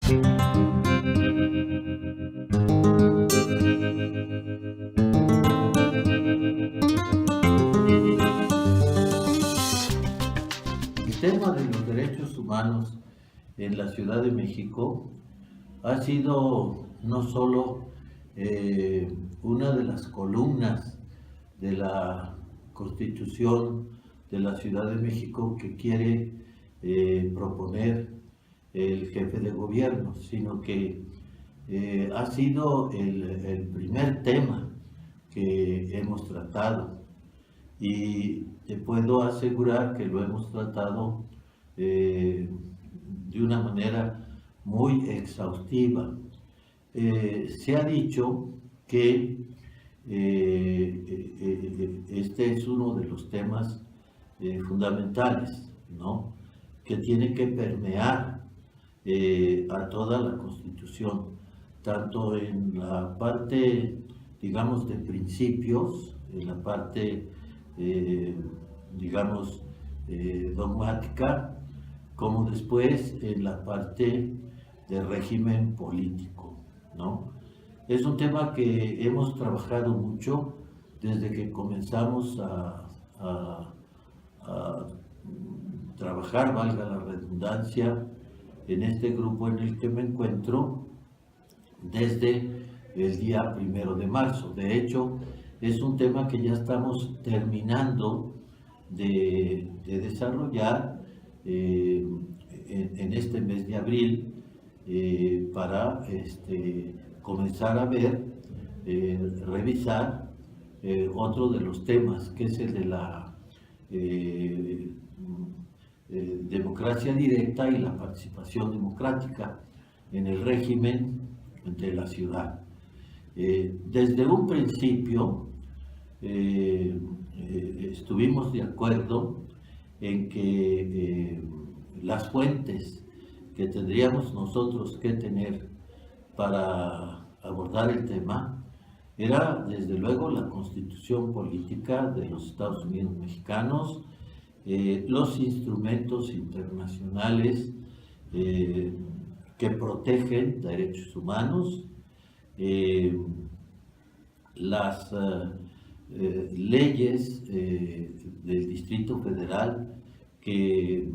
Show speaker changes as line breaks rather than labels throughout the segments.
El tema de los derechos humanos en la Ciudad de México ha sido no solo una de las columnas de la Constitución de la Ciudad de México que quiere proponer el jefe de gobierno, sino que ha sido el primer tema que hemos tratado, y te puedo asegurar que lo hemos tratado de una manera muy exhaustiva. Se ha dicho que este es uno de los temas fundamentales, ¿no?, que tiene que permear a toda la Constitución, tanto en la parte, digamos, de principios, en la parte, digamos, dogmática, como después en la parte de régimen político, ¿no? Es un tema que hemos trabajado mucho desde que comenzamos a trabajar, valga la redundancia, en este grupo en el que me encuentro desde el día 1 de marzo. De hecho, es un tema que ya estamos terminando de desarrollar en este mes de abril para comenzar a ver, revisar otro de los temas, que es el de la democracia directa y la participación democrática en el régimen de la ciudad. Desde un principio estuvimos de acuerdo en que las fuentes que tendríamos nosotros que tener para abordar el tema era, desde luego, la Constitución Política de los Estados Unidos Mexicanos, los instrumentos internacionales que protegen derechos humanos, las leyes del Distrito Federal que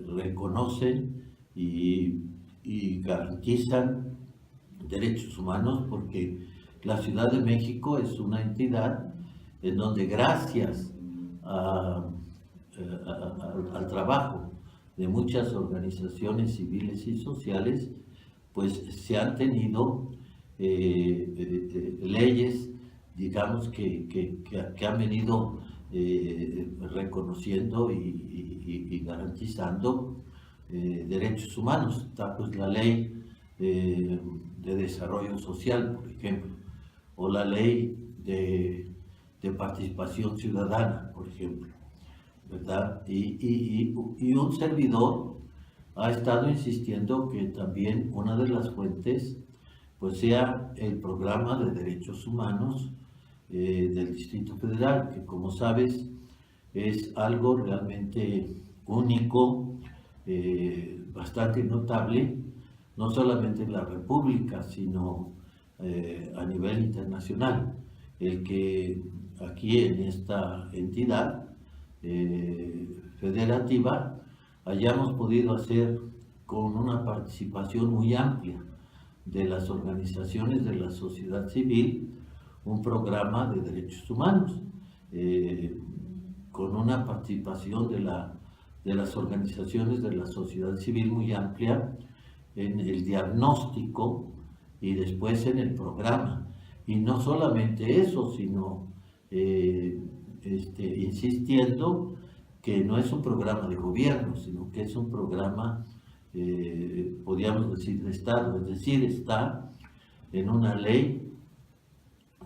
reconocen y garantizan derechos humanos, porque la Ciudad de México es una entidad en donde, gracias al trabajo de muchas organizaciones civiles y sociales, pues se han tenido leyes, digamos, que han venido reconociendo y garantizando derechos humanos. Está pues la ley de desarrollo social, por ejemplo, o la ley de participación ciudadana, por ejemplo, ¿verdad? Y un servidor ha estado insistiendo que también una de las fuentes pues sea el programa de derechos humanos del Distrito Federal, que, como sabes, es algo realmente único, bastante notable, no solamente en la República, sino a nivel internacional. El que aquí en esta entidad federativa hayamos podido hacer, con una participación muy amplia de las organizaciones de la sociedad civil, un programa de derechos humanos, con una participación de las organizaciones de la sociedad civil muy amplia en el diagnóstico y después en el programa. Y no solamente eso, sino insistiendo que no es un programa de gobierno, sino que es un programa, podríamos decir, de Estado, es decir, está en una ley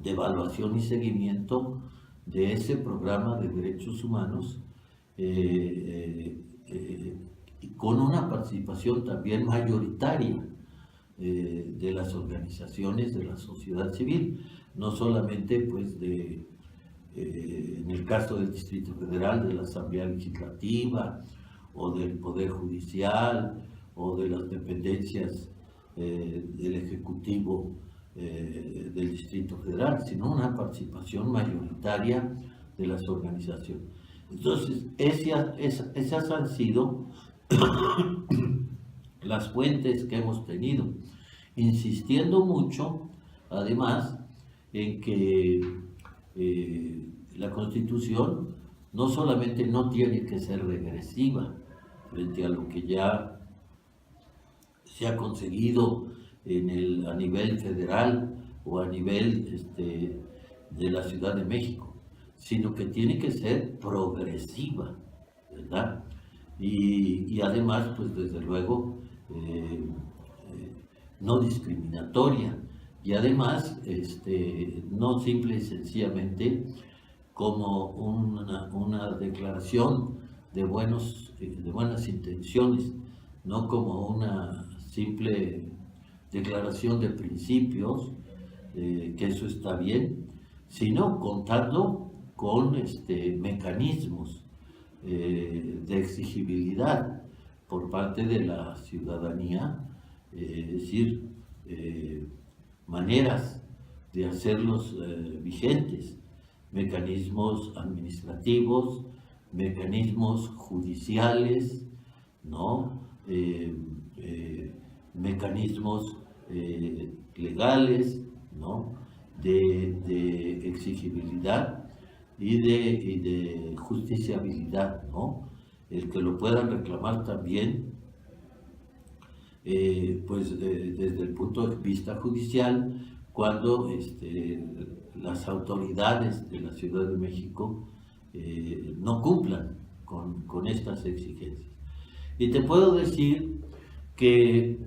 de evaluación y seguimiento de ese programa de derechos humanos, con una participación también mayoritaria de las organizaciones de la sociedad civil, no solamente pues en el caso del Distrito Federal, de la Asamblea Legislativa o del Poder Judicial o de las dependencias del Ejecutivo del Distrito Federal, sino una participación mayoritaria de las organizaciones. Entonces, esas han sido las fuentes que hemos tenido, insistiendo mucho, además, en que la Constitución no solamente no tiene que ser regresiva frente a lo que ya se ha conseguido a nivel federal o a nivel de la Ciudad de México, sino que tiene que ser progresiva, ¿verdad? Y además, pues desde luego, no discriminatoria, y además, no simple y sencillamente como una declaración de buenas intenciones, no como una simple declaración de principios, que eso está bien, sino contando con mecanismos de exigibilidad por parte de la ciudadanía, es decir, maneras de hacerlos vigentes, mecanismos administrativos, mecanismos judiciales, ¿no? Mecanismos legales, ¿no? de exigibilidad y de justiciabilidad, ¿no? El que lo puedan reclamar también, desde el punto de vista judicial, cuando las autoridades de la Ciudad de México no cumplan con estas exigencias. Y te puedo decir que,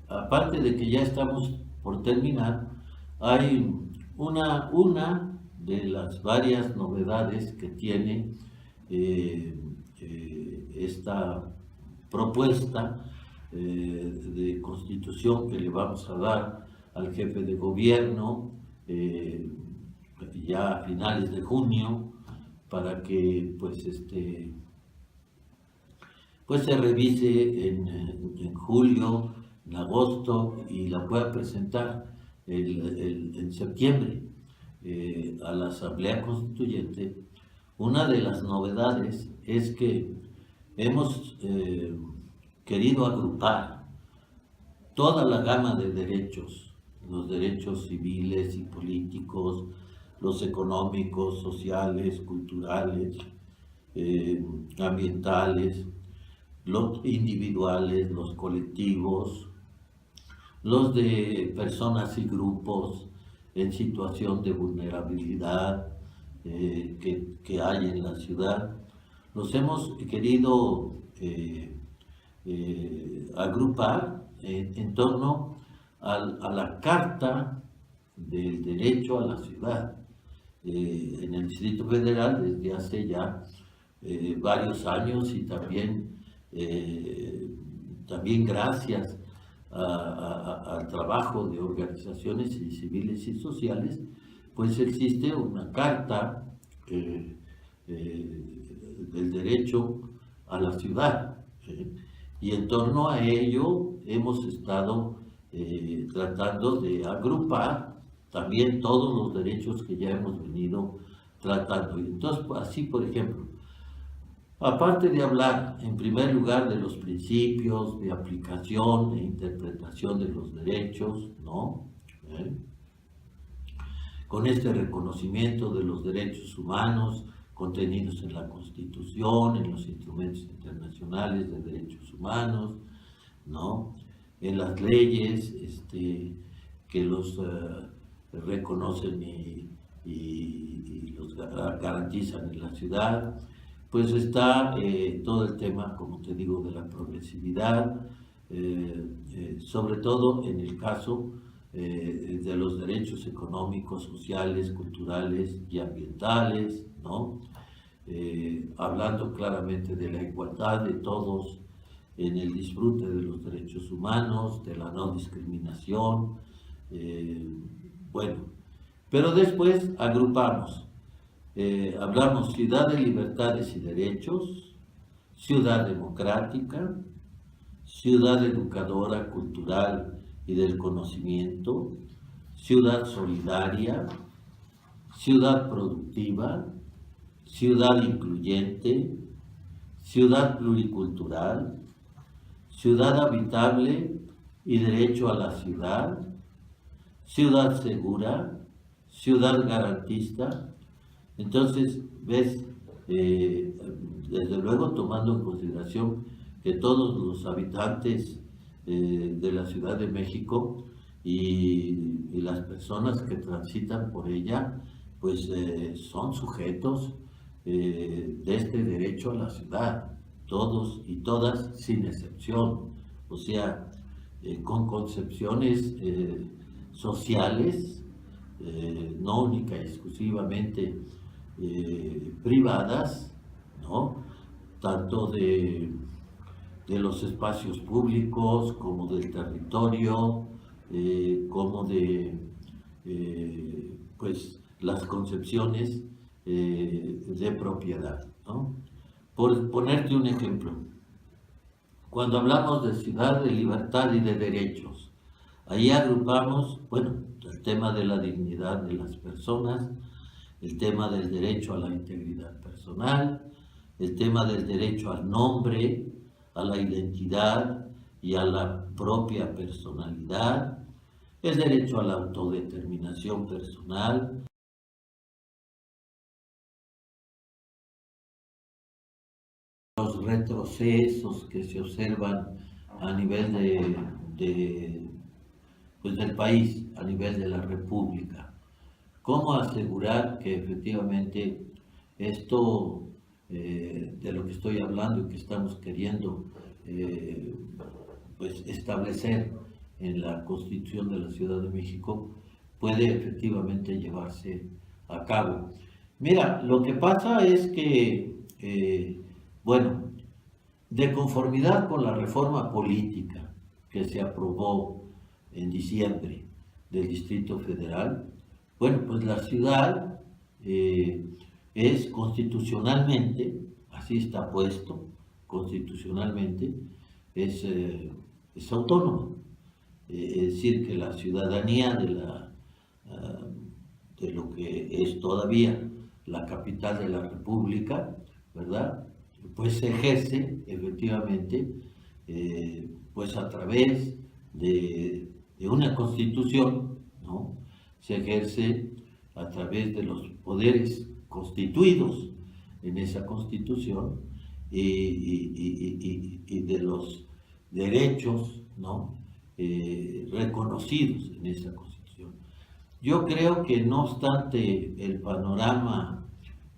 aparte de que ya estamos por terminar, hay una de las varias novedades que tiene esta propuesta de constitución que le vamos a dar al jefe de gobierno ya a finales de junio, para que pues se revise en julio, en agosto, y la pueda presentar en septiembre a la Asamblea Constituyente. Una de las novedades es que hemos querido agrupar toda la gama de derechos, los derechos civiles y políticos, los económicos, sociales, culturales, ambientales, los individuales, los colectivos, los de personas y grupos en situación de vulnerabilidad que hay en la ciudad. Los hemos querido agrupar en torno a la Carta del Derecho a la Ciudad. En el Distrito Federal, desde hace ya varios años, y también gracias al trabajo de organizaciones civiles y sociales, pues existe una Carta del Derecho a la Ciudad. Y en torno a ello hemos estado tratando de agrupar también todos los derechos que ya hemos venido tratando. Y entonces, así, por ejemplo, aparte de hablar en primer lugar de los principios de aplicación e interpretación de los derechos, ¿no? Con este reconocimiento de los derechos humanos contenidos en la Constitución, en los instrumentos internacionales de derechos humanos, ¿no? En las leyes que los reconocen y los garantizan en la ciudad, pues está todo el tema, como te digo, de la progresividad, sobre todo en el caso de los derechos económicos, sociales, culturales y ambientales, ¿no? Hablando claramente de la igualdad de todos en el disfrute de los derechos humanos, de la no discriminación, bueno, pero después agrupamos, hablamos ciudad de libertades y derechos, ciudad democrática, ciudad educadora, cultural y del conocimiento, ciudad solidaria, ciudad productiva, ciudad incluyente, ciudad pluricultural, ciudad habitable y derecho a la ciudad, ciudad segura, ciudad garantista. Entonces, ves, desde luego tomando en consideración que todos los habitantes de la Ciudad de México y las personas que transitan por ella, pues son sujetos de este derecho a la ciudad, todos y todas sin excepción, o sea, con concepciones sociales, no única y exclusivamente privadas, ¿no? Tanto de los espacios públicos como del territorio, como de pues las concepciones de propiedad, ¿no? Por ponerte un ejemplo, cuando hablamos de ciudad, de libertad y de derechos, ahí agrupamos, bueno, el tema de la dignidad de las personas, el tema del derecho a la integridad personal, el tema del derecho al nombre, a la identidad y a la propia personalidad, el derecho a la autodeterminación personal, los retrocesos que se observan a nivel pues del país, a nivel de la República. ¿Cómo asegurar que efectivamente esto de lo que estoy hablando y que estamos queriendo pues establecer en la Constitución de la Ciudad de México puede efectivamente llevarse a cabo? Mira, lo que pasa es que, bueno, de conformidad con la reforma política que se aprobó en diciembre del Distrito Federal, bueno, pues la ciudad es constitucionalmente, así está puesto, constitucionalmente, es autónoma. Es decir, que la ciudadanía de lo que es todavía la capital de la República, ¿verdad? Pues se ejerce efectivamente pues a través de una constitución, ¿no? Se ejerce a través de los poderes constituidos en esa constitución y de los derechos, ¿no? Reconocidos en esa constitución. Yo creo que no obstante el panorama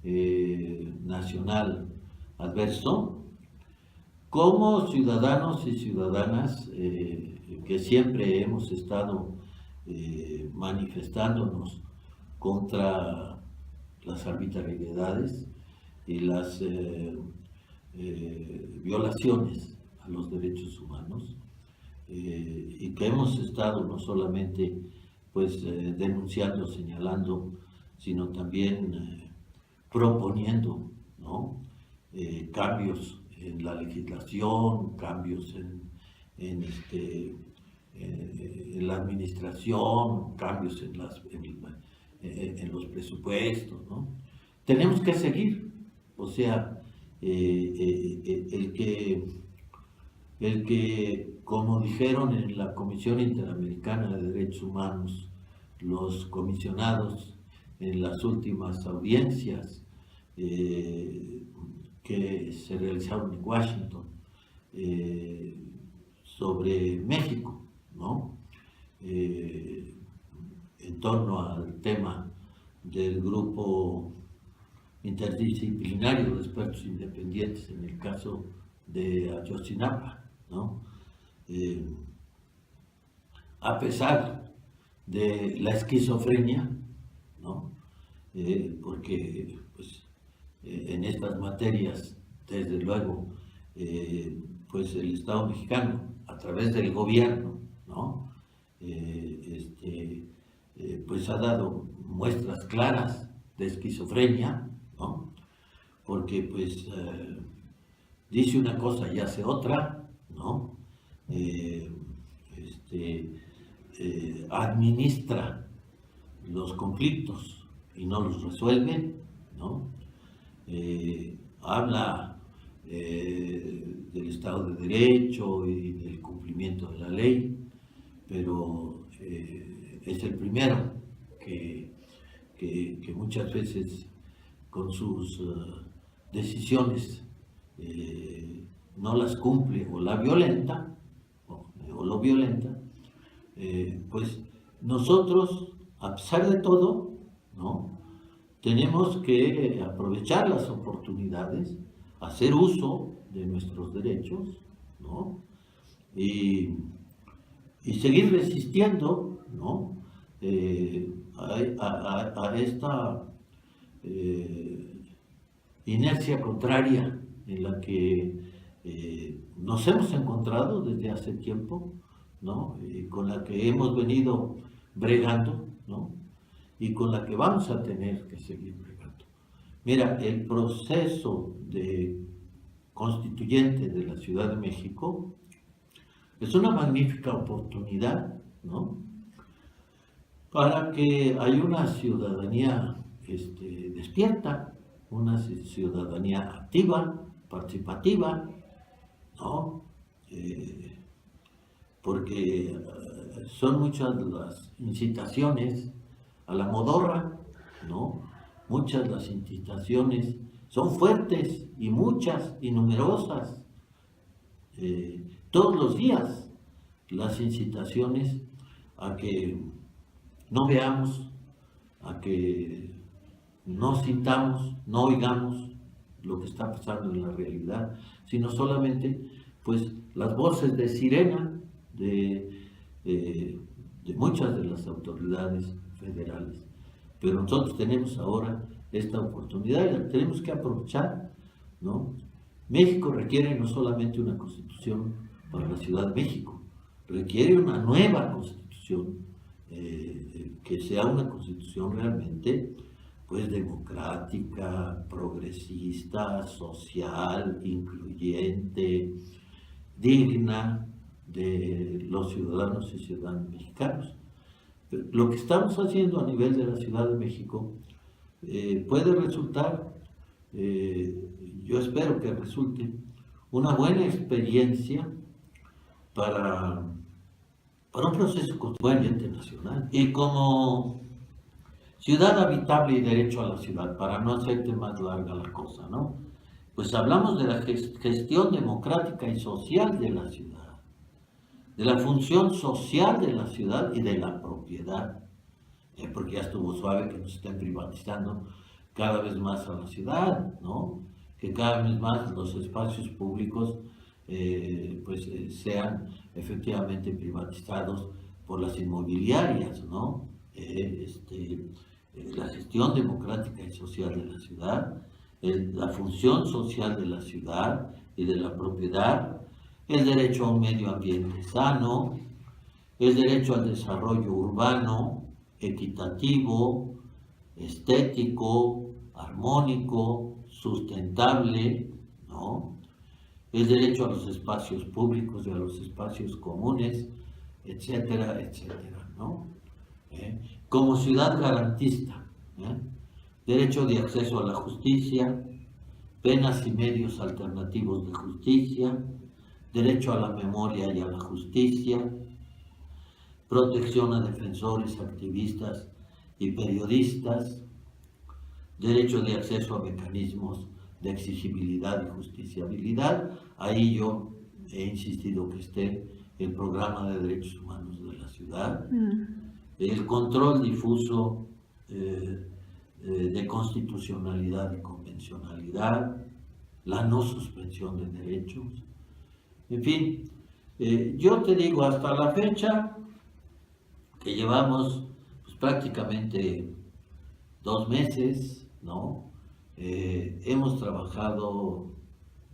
nacional adverso, como ciudadanos y ciudadanas que siempre hemos estado manifestándonos contra las arbitrariedades y las violaciones a los derechos humanos, y que hemos estado no solamente pues denunciando, señalando, sino también proponiendo, ¿no? Cambios en la legislación, cambios en la administración, cambios en los presupuestos, ¿no? Tenemos que seguir, o sea, el que, como dijeron en la Comisión Interamericana de Derechos Humanos, los comisionados en las últimas audiencias que se realizaron en Washington sobre México, ¿no? En torno al tema del grupo interdisciplinario de expertos independientes en el caso de Ayotzinapa, ¿no? A pesar de la esquizofrenia, ¿no? Porque pues, en estas materias, desde luego, pues el Estado mexicano, a través del gobierno, ¿no? Pues ha dado muestras claras de esquizofrenia, ¿no? Porque pues dice una cosa y hace otra, ¿no? Eh, este, Administra los conflictos y no los resuelve, ¿no? Habla del Estado de Derecho y del cumplimiento de la ley, pero es el primero que muchas veces con sus decisiones no las cumple o la violenta, o lo violenta, pues nosotros, a pesar de todo, ¿no? Tenemos que aprovechar las oportunidades, hacer uso de nuestros derechos, ¿no? Y, y seguir resistiendo, ¿no? A esta inercia contraria en la que nos hemos encontrado desde hace tiempo, ¿no? Con la que hemos venido bregando, ¿no? Y con la que vamos a tener que seguir bregando. Mira, el proceso de constituyente de la Ciudad de México es una magnífica oportunidad, ¿no? Para que haya una ciudadanía despierta, una ciudadanía activa, participativa, ¿no? Porque son muchas las incitaciones a la modorra, ¿no? Muchas las incitaciones son fuertes y muchas y numerosas. Todos los días las incitaciones a que no veamos, a que no sintamos, no oigamos lo que está pasando en la realidad, sino solamente pues las voces de sirena de muchas de las autoridades federales. Pero nosotros tenemos ahora esta oportunidad y la tenemos que aprovechar, ¿no? México requiere no solamente una constitución para la Ciudad de México, requiere una nueva constitución, que sea una constitución realmente pues democrática, progresista, social, incluyente, digna de los ciudadanos y ciudadanas mexicanos. Lo que estamos haciendo a nivel de la Ciudad de México puede resultar, yo espero que resulte, una buena experiencia para un proceso constituyente nacional. Y como ciudad habitable y derecho a la ciudad, para no hacerte más larga la cosa, ¿no? Pues hablamos de la gestión democrática y social de la ciudad, de la función social de la ciudad y de la propiedad, porque ya estuvo suave que nos estén privatizando cada vez más a la ciudad, ¿no? Que cada vez más los espacios públicos sean efectivamente privatizados por las inmobiliarias, ¿no? La gestión democrática y social de la ciudad, la función social de la ciudad y de la propiedad, el derecho a un medio ambiente sano, el derecho al desarrollo urbano, equitativo, estético, armónico, sustentable, ¿no? El derecho a los espacios públicos y a los espacios comunes, etcétera, etcétera, ¿no? Como ciudad garantista, derecho de acceso a la justicia, penas y medios alternativos de justicia, derecho a la memoria y a la justicia, protección a defensores, activistas y periodistas, derecho de acceso a mecanismos de exigibilidad y justiciabilidad. Ahí yo he insistido que esté el programa de derechos humanos de la ciudad, el control difuso de constitucionalidad y convencionalidad, la no suspensión de derechos, en fin, yo te digo, hasta la fecha que llevamos pues, prácticamente 2 meses, ¿no? Hemos trabajado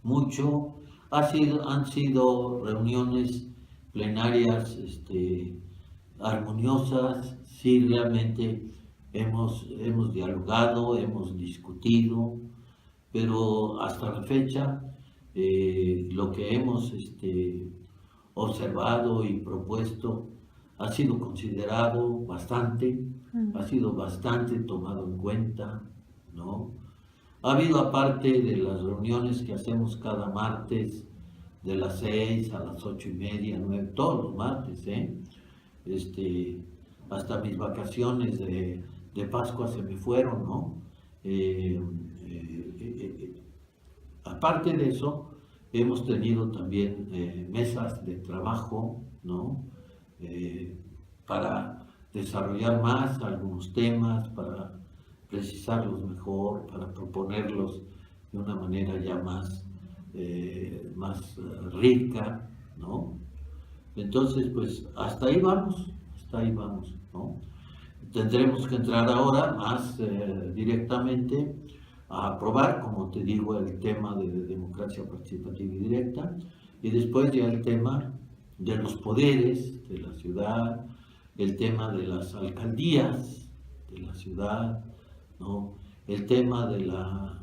mucho, han sido reuniones plenarias armoniosas, sí, realmente hemos dialogado, hemos discutido, pero hasta la fecha lo que hemos observado y propuesto ha sido considerado bastante, ha sido bastante tomado en cuenta, ¿no? Ha habido, aparte de las reuniones que hacemos cada martes, de las 6 a las 8:30, 9, todos los martes, hasta mis vacaciones de Pascua se me fueron, ¿no? Aparte de eso, hemos tenido también mesas de trabajo, ¿no? Para desarrollar más algunos temas, para precisarlos mejor, para proponerlos de una manera ya más rica, ¿no? Entonces, pues hasta ahí vamos, ¿no? Tendremos que entrar ahora más directamente a aprobar, como te digo, el tema de democracia participativa y directa, y después ya el tema de los poderes de la ciudad, el tema de las alcaldías de la ciudad, ¿no? El tema de la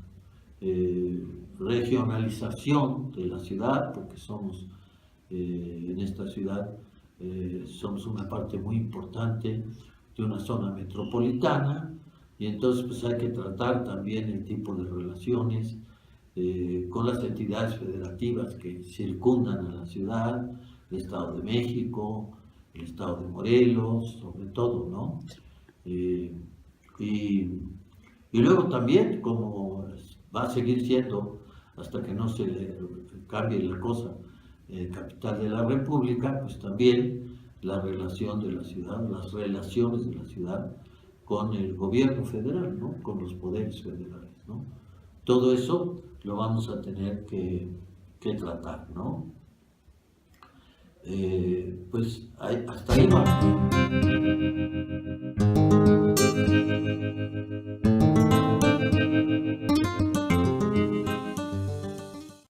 regionalización de la ciudad, porque somos en esta ciudad, somos una parte muy importante de una zona metropolitana, y entonces pues hay que tratar también el tipo de relaciones con las entidades federativas que circundan a la ciudad, el Estado de México, el Estado de Morelos, sobre todo, ¿no? Y luego también, como va a seguir siendo, hasta que no se cambie la cosa, capital de la República, pues también la relación de la ciudad, las relaciones de la ciudad con el gobierno federal, ¿no? Con los poderes federales, ¿no? Todo eso lo vamos a tener que tratar, ¿no? Pues hasta ahí vamos.